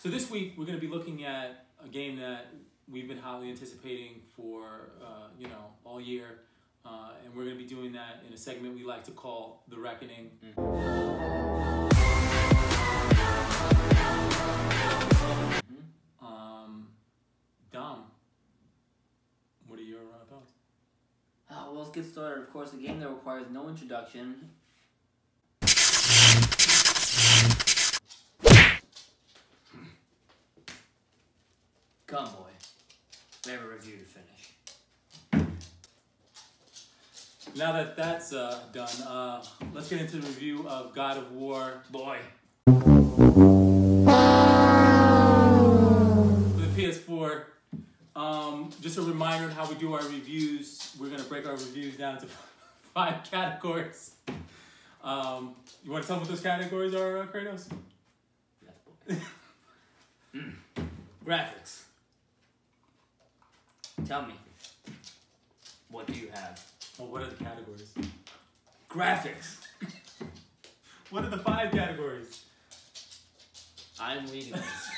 So this week we're going to be looking at a game that we've been highly anticipating for all year, and we're going to be doing that in a segment we like to call The Reckoning. Dom, what are your thoughts? Well, let's get started. Of course, a game that requires no introduction. Come, boy. We have a review to finish. Now that that's done, let's get into the review of God of War. Boy. For the PS4. Just a reminder on how we do our reviews. We're going to break our reviews down to 5 categories. You want to tell me what those categories are, Kratos? Yes, boy. Graphics. Tell me. What do you have? Well, what are the categories? Graphics. What are the 5 categories? I'm reading this.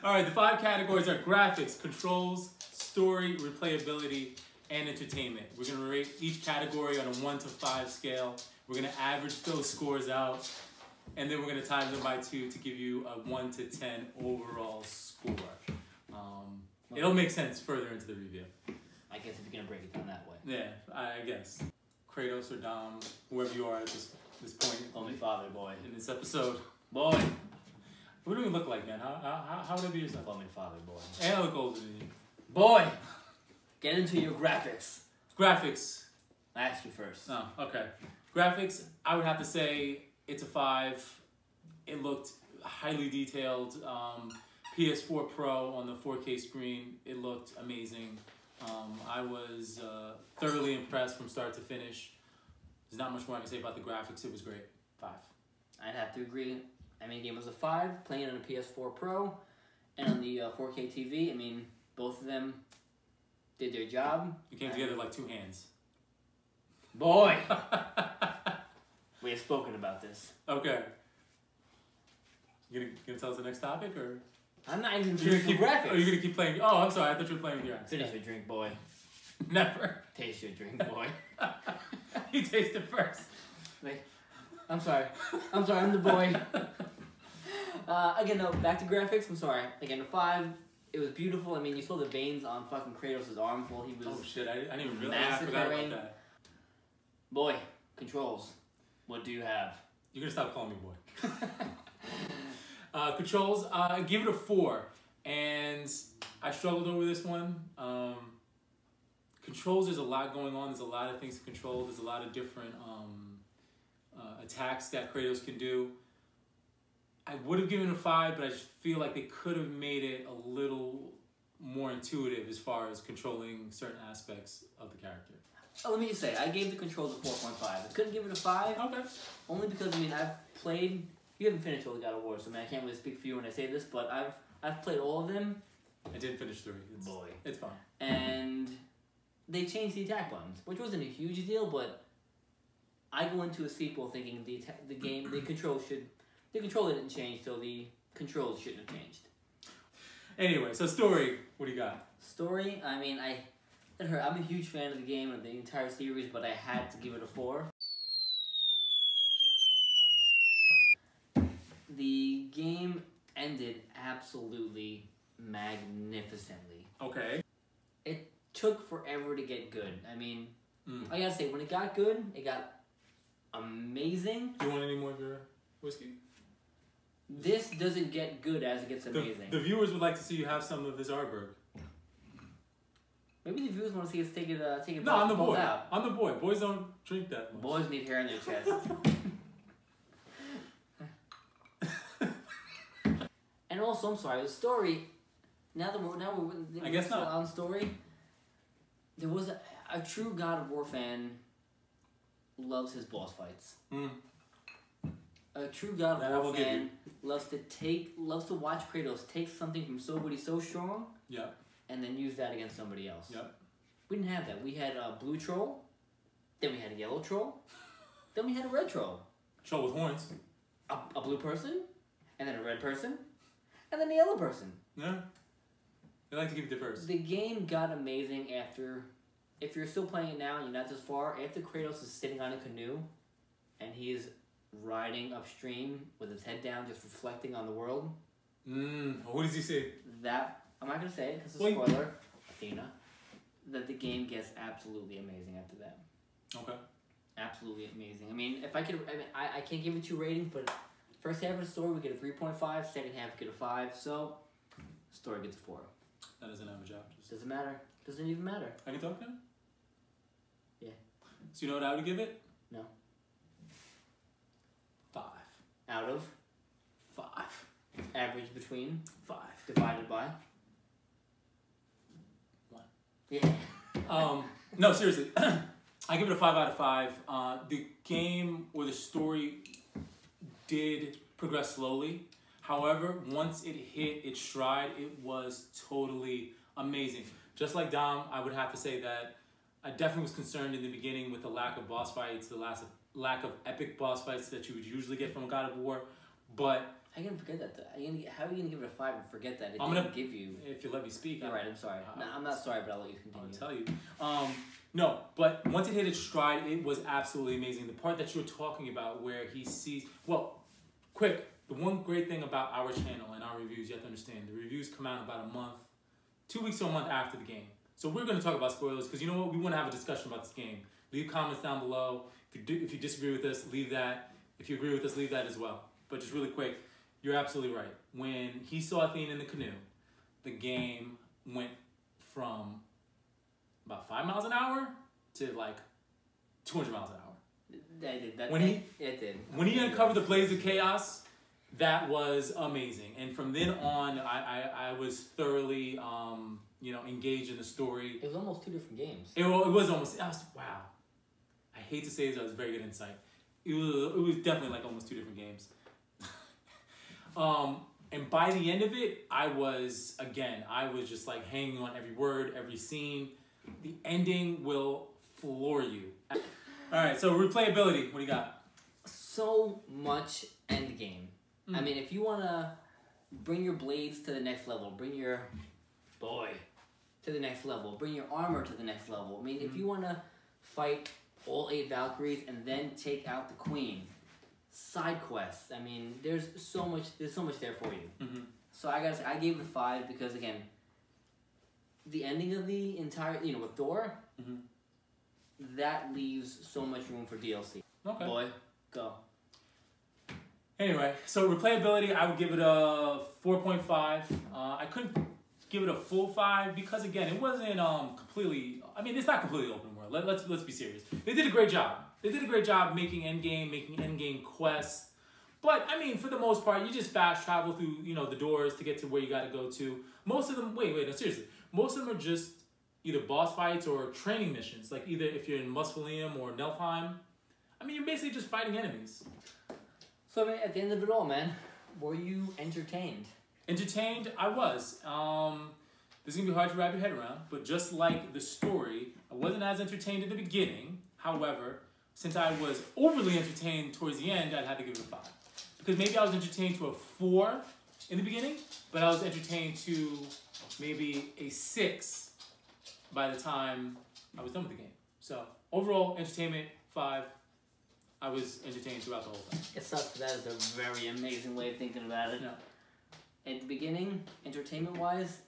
Alright, the 5 categories are graphics, controls, story, replayability, and entertainment. We're going to rate each category on a 1 to 5 scale. We're going to average those scores out, and then we're going to times them by 2 to give you a 1 to 10 overall score. It'll make sense further into the review. I guess if you're going to break it down that way. Yeah, I guess. Kratos or Dom, whoever you are at this point. Call me father, boy. In this episode. Boy. What do we look like, man? How would I be yourself? Call me father, boy. And I look older than you. Boy! Get into your graphics. Graphics. I asked you first. Oh, okay. Graphics, I would have to say it's a 5. It looked highly detailed. PS4 Pro on the 4K screen, it looked amazing. I was thoroughly impressed from start to finish. There's not much more I can say about the graphics. It was great. 5. I'd have to agree. I mean, the game was a 5, playing it on a PS4 Pro and on the 4K TV. I mean, both of them did their job. You came together like 2 hands. Boy! We have spoken about this. Okay. You gonna tell us the next topic, or? I'm not even finishing graphics. Are you gonna keep playing? Oh, I'm sorry. I thought you were playing with your ass. Finish your drink, boy. Never. Taste your drink, boy. You taste it first. Wait. I'm sorry. I'm the boy. Again, no, back to graphics. I'm sorry. Again, a 5. It was beautiful. I mean, you saw the veins on fucking Kratos' arms while he was. Oh shit! I didn't even realize. I forgot about that. Boy, controls. What do you have? You're gonna stop calling me boy. Controls. Give it a 4, and I struggled over this one. Controls. There's a lot going on. There's a lot of things to control. There's a lot of different attacks that Kratos can do. I would have given it a 5, but I just feel like they could have made it a little more intuitive as far as controlling certain aspects of the character. Oh, let me just say, I gave the controls a 4.5. I couldn't give it a 5. Okay. Only because, I mean, I've played. You haven't finished all the God of War, so I mean, I can't really speak for you when I say this, but I've played all of them. I did finish 3. Boy. It's fine. And they changed the attack buttons, which wasn't a huge deal, but I go into a sequel thinking the control didn't change, so the controls shouldn't have changed. Anyway, so story, what do you got? Story, I mean, I'm a huge fan of the game and the entire series, but I had to give it a 4. The game ended absolutely magnificently. Okay. It took forever to get good. I mean, I gotta say, when it got good, it got amazing. Do you want any more of your whiskey? This doesn't get good as it gets amazing. The viewers would like to see you have some of this Ardbeg. Maybe the viewers want to see us take it No, I'm the boy. Out. I'm the boy. Boys don't drink that much. Boys need hair in their chest. And also, I'm sorry, the story. Now we're I guess not on story. There was a true God of War fan loves his boss fights. A true God of War fan loves to watch Kratos take something from somebody so strong, and then use that against somebody else. We didn't have that. We had a blue troll, then we had a yellow troll, then we had a red troll. Troll with horns. A blue person and then a red person, and then a yellow person. Yeah. They like to keep it diverse. The game got amazing after, if you're still playing it now and you're not this far, after Kratos is sitting on a canoe and he is riding upstream with his head down, just reflecting on the world. What does he say? That, I'm not going to say it because it's a spoiler, Athena, that the game gets absolutely amazing after that. Okay. Absolutely amazing. I mean, if I could, I can't give it 2 ratings, but first half of the story we get a 3.5, second half we get a 5, so story gets a 4. That doesn't have a job. Doesn't matter. Doesn't even matter. I can talk now? Yeah. So you know what I would give it? No. 5. Out of? 5. Average between? 5. Divided by? 1. Yeah. No, seriously. I give it a 5 out of 5. The game or the story did progress slowly. However, once it hit its stride, it was totally amazing. Just like Dom, I would have to say that I definitely was concerned in the beginning with the lack of boss fights, the lack of epic boss fights that you would usually get from a God of War. But how are you gonna forget that? How are you gonna give it a 5 and forget that? I'm gonna give you. If you let me speak. All right, I'm sorry. No, I'm not sorry, but I'll let you continue. I'll tell you. No, but once it hit its stride, it was absolutely amazing. The part that you were talking about, where he sees, well, quick. The one great thing about our channel and our reviews, you have to understand, the reviews come out about a month, 2 weeks to a month after the game. So we're going to talk about spoilers because you know what? We want to have a discussion about this game. Leave comments down below. If you disagree with us, leave that. If you agree with us, leave that as well. But just really quick, you're absolutely right. When he saw Athena in the canoe, the game went from about 5 miles an hour to like 200 miles an hour. It did. When he uncovered the Blaze of Chaos, that was amazing, and from then on, I was thoroughly, engaged in the story. It was almost 2 different games. It was almost. Wow. I hate to say this, that was very good insight. It was definitely like almost 2 different games. And by the end of it, I was just like hanging on every word, every scene. The ending will floor you. All right, so replayability. What do you got? So much end game. I mean, if you want to bring your blades to the next level, bring your boy to the next level, bring your armor to the next level. I mean, if you want to fight all 8 Valkyries and then take out the Queen, side quests. I mean, there's so much there for you. So I gotta say, I gave it a 5 because again, the ending of the entire, with Thor, that leaves so much room for DLC. Okay. Boy, go. Anyway, so replayability, I would give it a 4.5. I couldn't give it a full 5 because again, it wasn't completely. I mean, it's not completely open world. Let's be serious. They did a great job. They did a great job making endgame quests. But I mean, for the most part, you just fast travel through the doors to get to where you got to go to. Most of them. Wait, no, seriously. Most of them are just either boss fights or training missions. Like either if you're in Muspelheim or Niflheim. I mean, you're basically just fighting enemies. So, I mean, at the end of it all, man, were you entertained? Entertained? I was. This is going to be hard to wrap your head around, but just like the story, I wasn't as entertained in the beginning. However, since I was overly entertained towards the end, I'd have to give it a 5. Because maybe I was entertained to a 4 in the beginning, but I was entertained to maybe a 6 by the time I was done with the game. So, overall, entertainment, 5. I was entertained throughout the whole thing. It sucks, that is a very amazing way of thinking about it. No. At the beginning, entertainment-wise,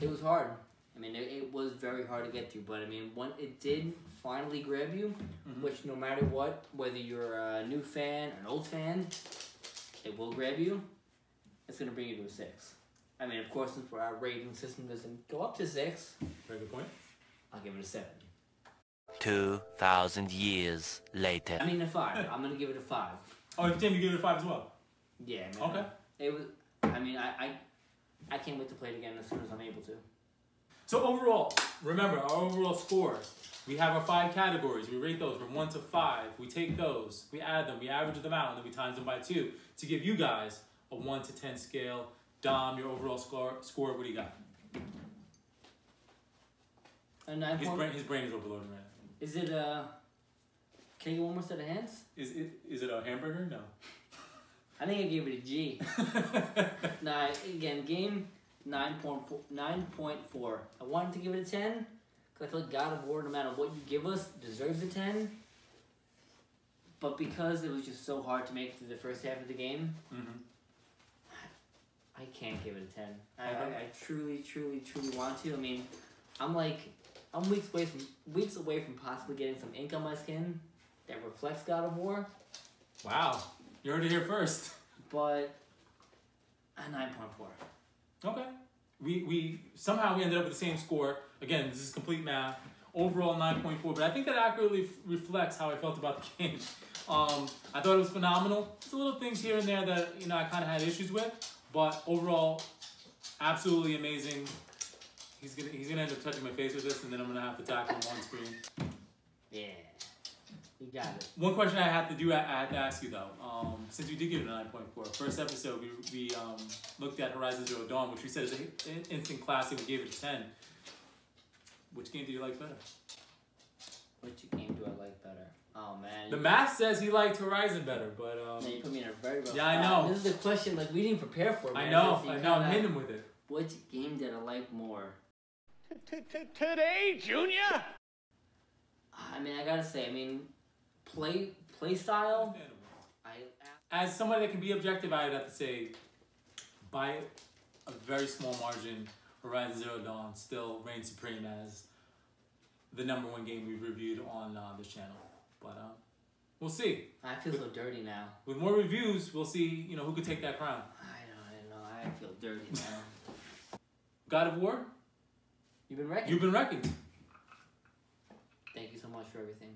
it was hard. I mean, it was very hard to get through, but I mean, when it did finally grab you, which no matter what, whether you're a new fan or an old fan, it will grab you, it's going to bring you to a 6. I mean, of course, since our rating system doesn't go up to 6, very good point, I'll give it a 7. 2,000 years later. I mean, a 5. I'm going to give it a 5. Oh, Tim, you give it a 5 as well? Yeah, man. Okay. It was, I mean, I can't wait to play it again as soon as I'm able to. So overall, remember our overall score. We have our 5 categories. We rate those from 1 to 5. We take those, we add them, we average them out, and then we times them by 2 to give you guys a 1 to 10 scale. Dom, your overall score, what do you got? A 9. His brain is overloading right now. Is it a... Can you get one more set of hands? Is it a hamburger? No. I think I gave it a G. Nah, again, game 9.4. I wanted to give it a 10 because I feel like God of War, no matter what you give us, deserves a 10. But because it was just so hard to make it through the first half of the game, I can't give it a 10. I truly, truly, truly want to. I mean, I'm weeks away from possibly getting some ink on my skin that reflects God of War. Wow, you heard it here first. But a 9.4. Okay, we somehow ended up with the same score. Again, this is complete math. Overall 9.4, but I think that accurately reflects how I felt about the game. I thought it was phenomenal. There's little things here and there that I kind of had issues with, but overall, absolutely amazing. He's gonna end up touching my face with this, and then I'm gonna have to tackle him on screen. Yeah, you got it. One question I had to ask you though, since we did give it a 9.4, first episode we looked at Horizon Zero Dawn, which we said is an instant classic. We gave it a 10. Which game do you like better? Which game do I like better? Oh man. The math says he liked Horizon better, but man, you put me in a very rough spot. I know. This is a question like we didn't prepare for. Man. I know. I'm hitting him with it. Which game did I like more? Today, Junior. I mean, I gotta say, play style. As somebody that can be objective, I'd have to say, by a very small margin, Horizon Zero Dawn still reigns supreme as the #1 game we've reviewed on this channel. But we'll see. I feel so dirty now. With more reviews, we'll see. Who could take that crown. I know. I feel dirty now. God of War. You've been wrecking. You've been wrecking. Thank you so much for everything.